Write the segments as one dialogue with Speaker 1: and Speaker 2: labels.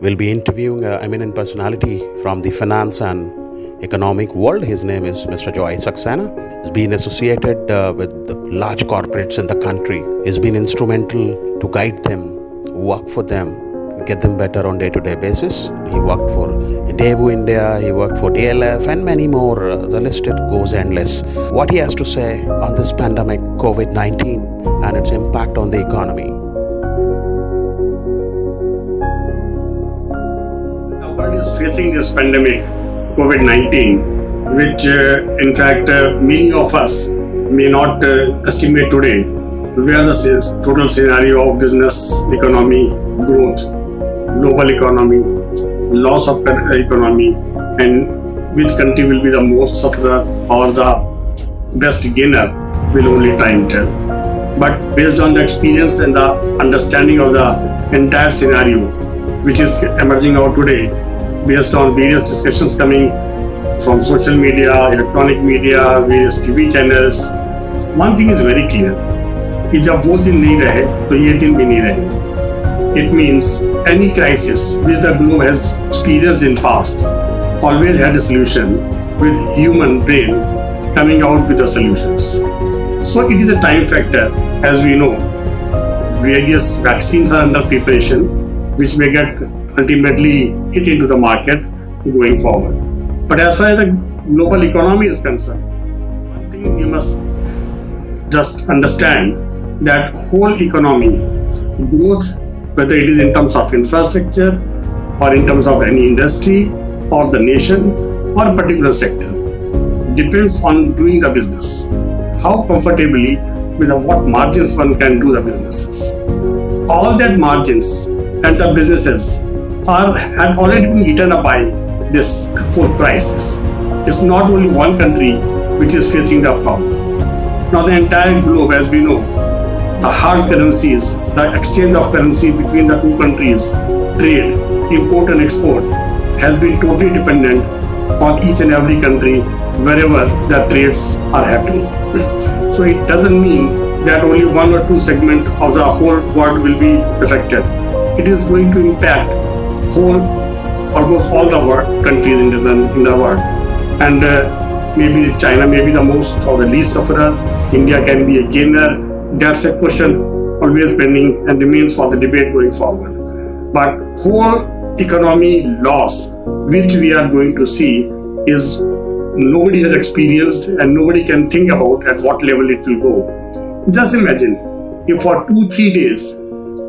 Speaker 1: We'll be interviewing an eminent personality from the finance and economic world. His name is Mr. Saxena. He's been associated with the large corporates in the country. He's been instrumental to guide them, work for them, get them better on day-to-day basis. He worked for Daewoo India, he worked for DLF and many more. The list it goes endless. What he has to say on this pandemic COVID-19 and its impact on the economy.
Speaker 2: The world is facing this pandemic COVID-19, which in fact many of us may not estimate today where the total scenario of business, economy, growth, global economy, loss of economy, and which country will be the most sufferer or the best gainer will only time tell. But based on the experience and the understanding of the entire scenario which is emerging out today, based on various discussions coming from social media, electronic media, various TV channels, one thing is very clear, कि जब वो दिन नहीं रहे तो ये दिन भी नहीं रहे. It means any crisis which the globe has experienced in past always had a solution with human brain coming out with the solutions. So it is a time factor. As we know, various vaccines are under preparation which may get ultimately hit into the market going forward. But as far as the global economy is concerned, one thing you must just understand that whole economy growth, whether it is in terms of infrastructure or in terms of any industry or the nation or a particular sector, depends on doing the business. How comfortably with what margins one can do the businesses. All that margins and the businesses have already been eaten up by this whole crisis. It's not only one country which is facing the problem. Now the entire globe, as we know, the hard currencies, the exchange of currency between the two countries, trade, import and export, has been totally dependent on each and every country wherever the trades are happening. So it doesn't mean that only one or two segment of the whole world will be affected. It is going to impact almost all the countries in the world. And maybe China may be the most or the least sufferer. India can be a gainer. That's a question always pending and remains for the debate going forward. But whole economy loss which we are going to see is nobody has experienced and nobody can think about at what level it will go. Just imagine if for 2-3 days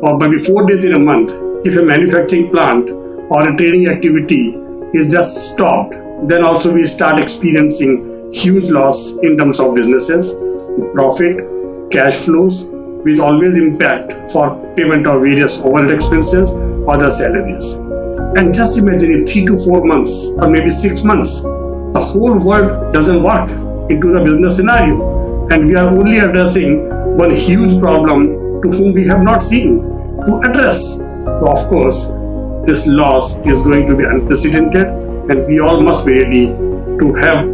Speaker 2: or maybe 4 days in a month, if a manufacturing plant or a trading activity is just stopped, then also we start experiencing huge loss in terms of businesses, profit, cash flows, which always impact for payment of various overhead expenses or the salaries. And just imagine if 3 to 4 months or maybe 6 months, the whole world doesn't work into the business scenario, and we are only addressing one huge problem to whom we have not seen to address. So of course, this loss is going to be unprecedented, and we all must be ready to have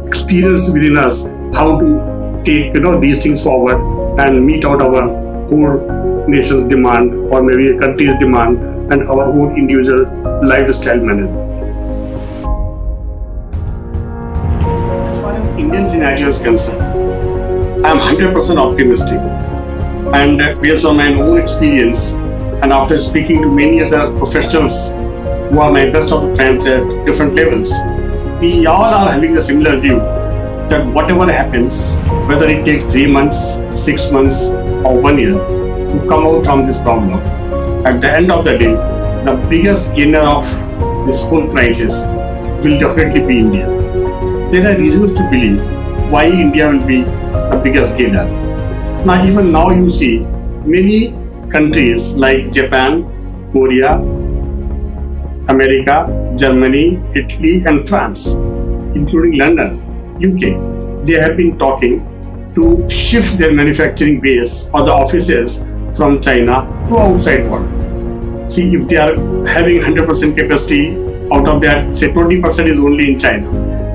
Speaker 2: experience within us how to take these things forward and meet out our whole nation's demand or maybe a country's demand and our own individual lifestyle management. As far as Indian scenario is concerned, I am 100% optimistic, and based on my own experience and after speaking to many other professionals who are my best of the friends at different levels, we all are having a similar view that whatever happens, whether it takes 3 months, 6 months or 1 year to come out from this problem, at the end of the day, the biggest gainer of this whole crisis will definitely be India. There are reasons to believe why India will be the biggest gainer. Now even now you see many countries like Japan, Korea, America, Germany, Italy and France, including London, UK, they have been talking to shift their manufacturing base or the offices from China to outside world. See, if they are having 100% capacity, out of that, say 20% is only in China.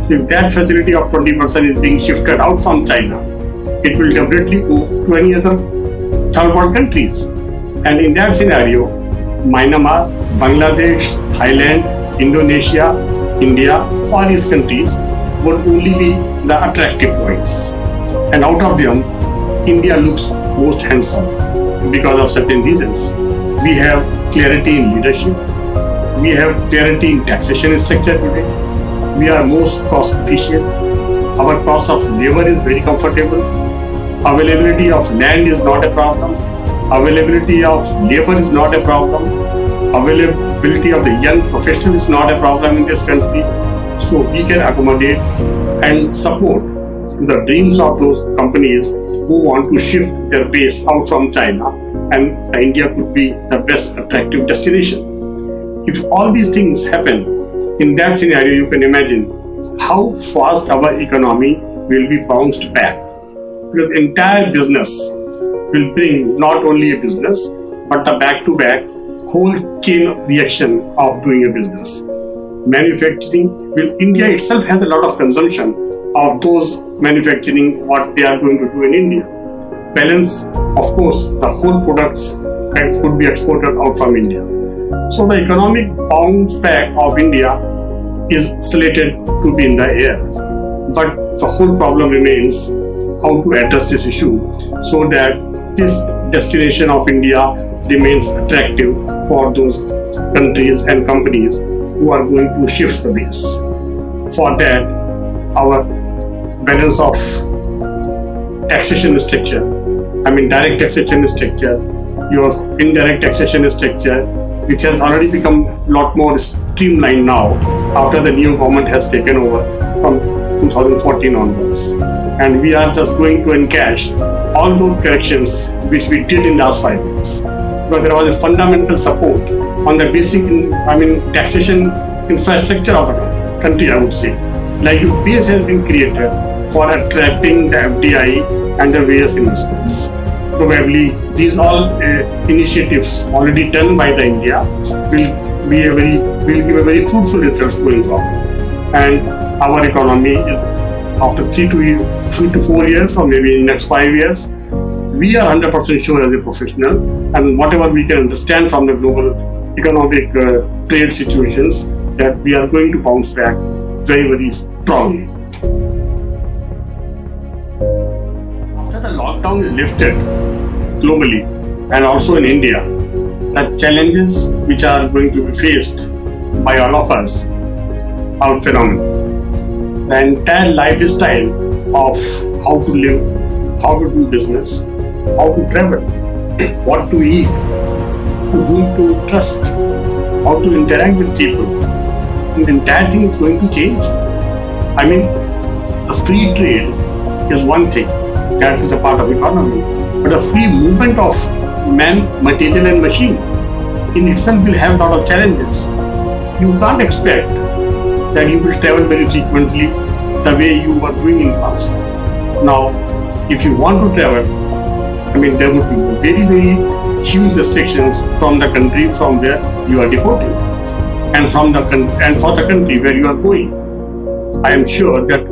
Speaker 2: If that facility of 20% is being shifted out from China, it will definitely go to any other third world countries. And in that scenario, Myanmar, Bangladesh, Thailand, Indonesia, India, Far East countries would only be the attractive points. And out of them, India looks most handsome because of certain reasons. We have clarity in leadership. We have clarity in taxation structure today. We are most cost efficient. Our cost of labor is very comfortable. Availability of land is not a problem. Availability of labor is not a problem. Availability of the young professional is not a problem in this country. So we can accommodate and support the dreams of those companies who want to shift their base out from China, and India could be the best attractive destination. If all these things happen, in that scenario you can imagine how fast our economy will be bounced back. Because entire business will bring not only a business, but the back-to-back whole chain reaction of doing a business. Manufacturing, India itself has a lot of consumption of those manufacturing what they are going to do in India. Balance, of course, the whole products could be exported out from India. So the economic bounce back of India is slated to be in the air. But the whole problem remains how to address this issue so that this destination of India remains attractive for those countries and companies who are going to shift the base. For that, our balance of taxation structure, direct taxation structure, your indirect taxation structure, which has already become a lot more streamlined now after the new government has taken over from 2014 onwards. And we are just going to encash all those corrections which we did in last 5 years. Because there was a fundamental support on the basic, taxation infrastructure of the country, I would say. Like the base has been created for attracting the FDI and the various investments. Probably these all initiatives already done by the India will give a very fruitful results going forward. And our economy is, after 3 to 4 years, or maybe in next 5 years, we are 100% sure as a professional, and whatever we can understand from the global economic trade situations, that we are going to bounce back very, very strongly. After the lockdown is lifted globally and also in India, the challenges which are going to be faced by all of us are phenomenal. The entire lifestyle of how to live, how to do business, how to travel, what to eat, whom to trust, how to interact with people. The entire thing is going to change. The free trade is one thing, that is a part of economy, but a free movement of man, material and machine in itself will have a lot of challenges. You can't expect that you will travel very frequently the way you were doing in the past. Now, if you want to travel, there would be very, very huge restrictions from the country from where you are deporting, and for the country where you are going. I am sure that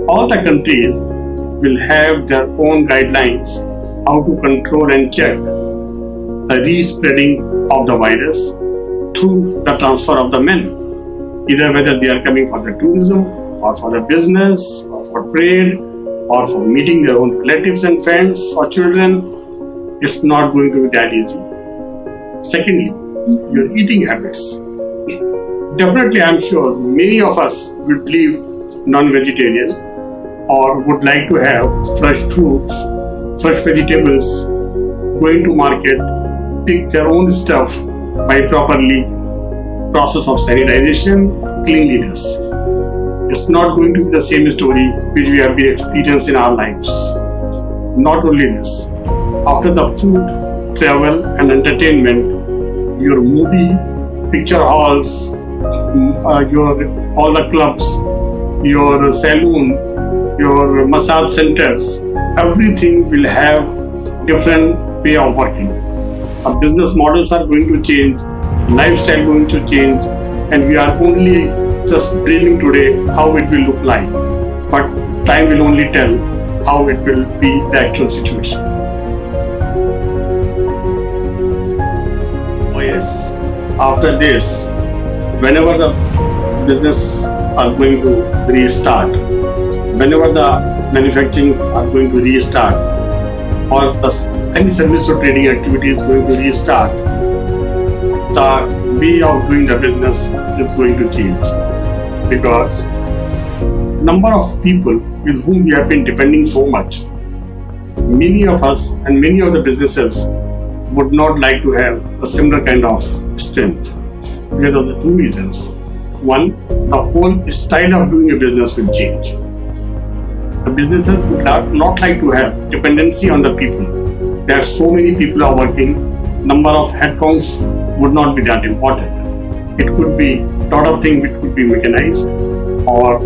Speaker 2: all the countries will have their own guidelines how to control and check the re-spreading of the virus through the transfer of the men, either whether they are coming for the tourism or for the business or for trade or for meeting their own relatives and friends or children. It's not going to be that easy. Secondly, your eating habits. Definitely, I'm sure many of us will live non-vegetarian or would like to have fresh fruits, fresh vegetables, going to market, pick their own stuff by properly process of sanitization, cleanliness. It's not going to be the same story which we have been experienced in our lives. Not only this, after the food, travel and entertainment, your movie, picture halls, all the clubs, your saloon, your massage centers, everything will have different way of working. Our business models are going to change, lifestyle going to change, and we are only just dreaming today how it will look like. But time will only tell how it will be the actual situation. Oh yes, after this, whenever the business are going to restart, whenever the manufacturing are going to restart, or any service or trading activity is going to restart, the way of doing the business is going to change, because number of people with whom we have been depending so much, many of us and many of the businesses would not like to have a similar kind of strength because of the two reasons. One, the whole style of doing a business will change. The businesses would not like to have dependency on the people. There are so many people are working, number of headcounts would not be that important. It could be a lot of things which could be mechanized, or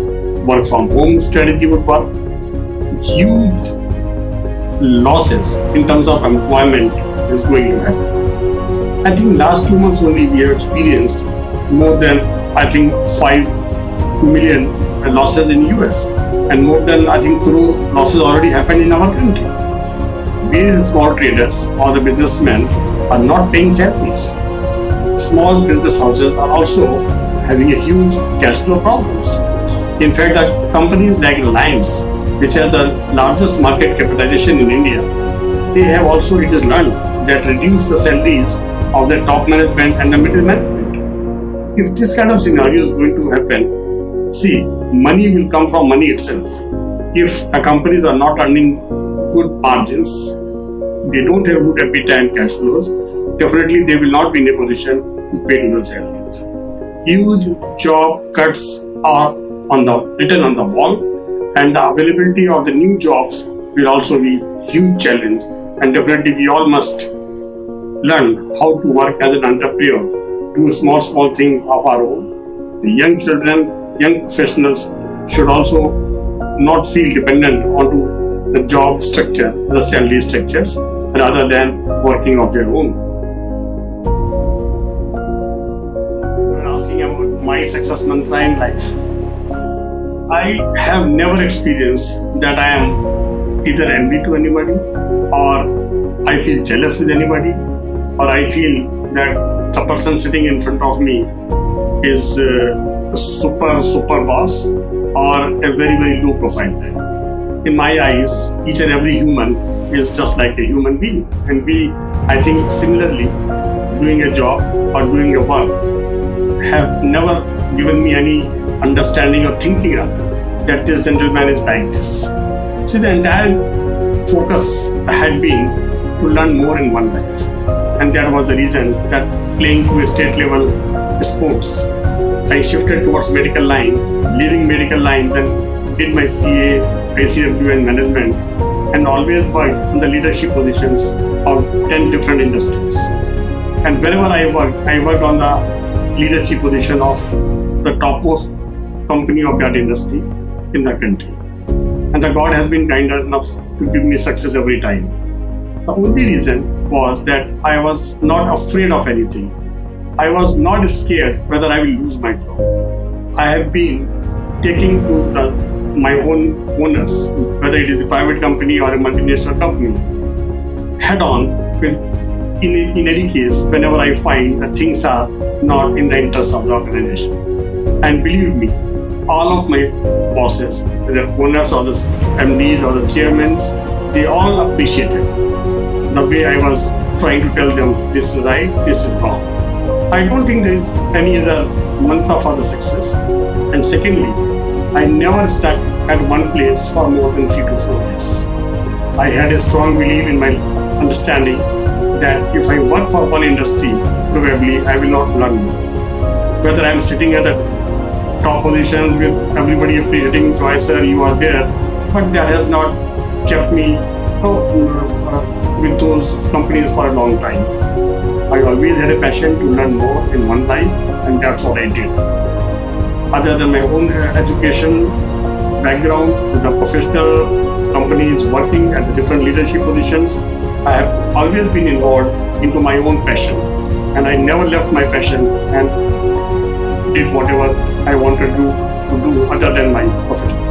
Speaker 2: work from home strategy would work. Huge losses in terms of employment is going to happen. I think last 2 months only we have experienced more than 5 million losses in US, and more than crore losses already happened in our country. These small traders or the businessmen are not paying salaries. Small business houses are also having a huge cash flow problems. In fact, the companies like Reliance, which has the largest market capitalization in India, they have also, it is learned, that reduce the salaries of the top management and the middle management. If this kind of scenario is going to happen, see, money will come from money itself. If the companies are not earning good margins, they don't have good EBITDA and cash flows, definitely they will not be in a position to pay to the salaries. Huge job cuts are written on the wall, and the availability of the new jobs will also be a huge challenge, and definitely we all must learn how to work as an entrepreneur, do small thing of our own. The young children, young professionals should also not feel dependent onto the job structure, the salary structures, rather than working of their own. You are asking about my success mantra in life. I have never experienced that I am either envy to anybody, or I feel jealous with anybody, or I feel that the person sitting in front of me is a super boss or a very low profile guy. In my eyes, each and every human is just like a human being, and we, I think similarly, doing a job or doing a work have never given me any understanding or thinking that this gentleman is like this. See, the entire focus had been to learn more in one life, and that was the reason that playing to a state level sports, I shifted towards medical line, leaving medical line, then did my CA, ICW and management, and always worked in the leadership positions of 10 different industries. And wherever I worked on the leadership position of the topmost company of that industry in the country. And the God has been kind enough to give me success every time. The only reason was that I was not afraid of anything. I was not scared whether I will lose my job. I have been taking to my own owners, whether it is a private company or a multinational company, head on in any case whenever I find that things are not in the interest of the organization. And believe me, all of my bosses, the owners or the MDs or the chairmen, they all appreciated the way I was trying to tell them this is right, this is wrong. I don't think there is any other mantra for the success. And secondly, I never stuck at one place for more than 3 to 4 years. I had a strong belief in my understanding that if I work for one industry, probably I will not learn more. Whether I am sitting at a top position with everybody appreciating, Joy sir, you are there, but that has not kept me with those companies for a long time. I always had a passion to learn more in one life, and that's what I did. Other than my own education background, with the professional companies working at the different leadership positions, I have always been involved into my own passion, and I never left my passion and did whatever I wanted to do other than my profession.